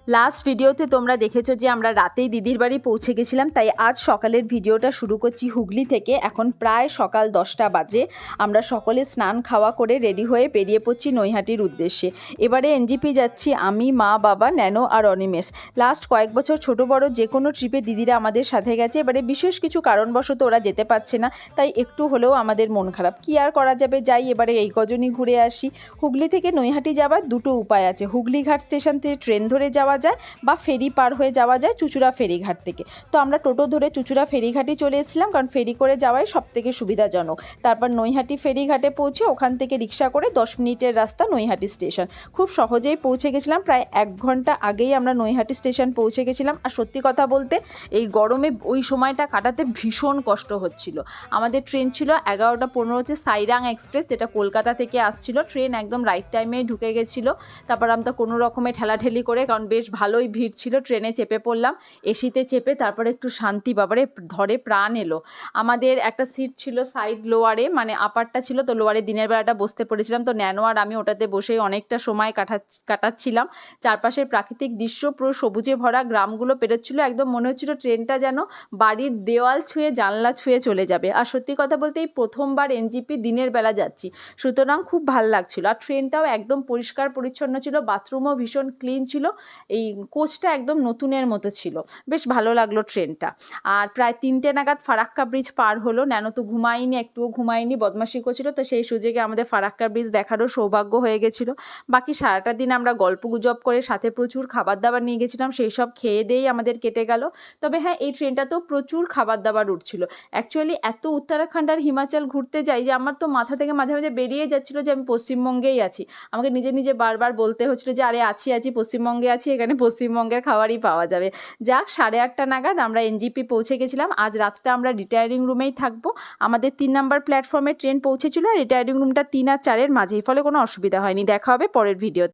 Last ভিডিওতে তোমরা দেখেছো যে আমরা রাতেই দিদির বাড়ি পৌঁছে গেছিলাম, তাই আজ সকালের ভিডিওটা শুরু করছি হুগলি থেকে। এখন প্রায় সকাল 10টা বাজে। আমরা সকলে স্নান খাওয়া করে রেডি হয়ে বেরিয়ে পড়ছি নৈহাটির উদ্দেশ্যে। এবারে এনজিপি যাচ্ছি আমি, মা, বাবা, ন্যানো আর অনিমেষ। লাস্ট কয়েক বছর ছোট বড় যে কোনো ট্রিপে দিদিরা আমাদের সাথে গেছে, এবারে বিশেষ কিছু কারণবশত ওরা যেতে পারছে না, তাই একটু হলেও আমাদের মন খারাপ। কি আর করা যাবে, যাই এবারে এই কজনই ঘুরে আসি। হুগলি থেকে নৈহাটি যাওয়ার দুটো উপায় আছে। হুগলিঘাট স্টেশন থেকে ট্রেন ধরে যাওয়া যায় বা ফেরি পার হয়ে যাওয়া যায় চুঁচুড়া ফেরিঘাট থেকে। তো আমরা টোটো ধরে চুঁচুড়া ফেরিঘাটই চলে এসেছিলাম, কারণ ফেরি করে যাওয়াই সবথেকে সুবিধাজনক। তারপর নৈহাটি ফেরিঘাটে পৌঁছে ওখান থেকে রিক্সা করে 10 মিনিটের রাস্তা নৈহাটি স্টেশন। খুব সহজেই পৌঁছে গেছিলাম, প্রায় 1 ঘন্টা আগেই আমরা নৈহাটি স্টেশন পৌঁছে গেছিলাম। আর সত্যি কথা বলতে এই গরমে ওই সময়টা কাটাতে ভীষণ কষ্ট হচ্ছিল। আমাদের ট্রেন ছিল 11টা 15-তে সাইরাং এক্সপ্রেস, যেটা কলকাতা থেকে আসছিল। ট্রেন একদম রাইট টাইমে ঢুকে গেছিলো। তারপর আমরা কোনো রকমে ঠেলাঠেলি করে, কারণ বেশ ভালোই ভিড় ছিল, ট্রেনে চেপে পড়লাম। এসিতে চেপে তারপরে একটু শান্তি, বাবারে ধরে প্রাণ এলো। আমাদের একটা সিট ছিল সাইড লোয়ারে, মানে আপারটা ছিল তো লোয়ারে দিনের বেলাটা বসতে পড়েছিলাম। তো ন্যানো আর আমি ওটাতে বসেই অনেকটা সময় কাটাচ্ছিলাম। চারপাশের প্রাকৃতিক দৃশ্য পুরো সবুজে ভরা, গ্রামগুলো পেরোচ্ছিল, একদম মনে হচ্ছিল ট্রেনটা যেন বাড়ির দেওয়াল ছুঁয়ে জানলা ছুঁয়ে চলে যাবে। আর সত্যি কথা বলতে এই প্রথমবার এনজিপি দিনের বেলা যাচ্ছি, সুতরাং খুব ভালো লাগছিল। আর ট্রেনটাও একদম পরিষ্কার পরিচ্ছন্ন ছিল, বাথরুমও ভীষণ ক্লিন ছিল, এই কোচটা একদম নতুনের মতো ছিল। বেশ ভালো লাগলো ট্রেনটা। আর প্রায় 3টে নাগাদ ফারাক্কা ব্রিজ পার হলো। ন্যানো তো ঘুমায়নি, একটুও ঘুমায়নি, বদমাশি করছিল, তো সেই সুযোগে আমাদের ফারাক্কা ব্রিজ দেখারও সৌভাগ্য হয়ে গেছিলো। বাকি সারাটা দিন আমরা গল্প গুজব করে, সাথে প্রচুর খাবার দাবার নিয়ে গেছিলাম, সেই সব খেয়ে দিয়েই আমাদের কেটে গেল। তবে হ্যাঁ, এই ট্রেনটাতেও প্রচুর খাবার দাবার উঠছিল। অ্যাকচুয়ালি এত উত্তরাখণ্ড আর হিমাচল ঘুরতে যাই যে আমার তো মাথা থেকে মাঝে মাঝে বেরিয়ে যাচ্ছিলো যে আমি পশ্চিমবঙ্গেই আছি। আমাকে নিজে নিজে বারবার বলতে হচ্ছিলো যে আরে আছি পশ্চিমবঙ্গে আছি, এখানে পশ্চিমবঙ্গের খাবারই পাওয়া যাবে। যাক, 8:30 নাগাদ আমরা এনজিপি পৌঁছে গেছিলাম। আজ রাতটা আমরা রিটায়ারিং রুমেই থাকবো। আমাদের 3 নম্বর প্ল্যাটফর্মে ট্রেন পৌঁছেছিল, আর রিটায়ারিং রুমটা 3 আর 4-এর মাঝেই, ফলে কোনো অসুবিধা হয়নি। দেখা হবে পরের ভিডিও।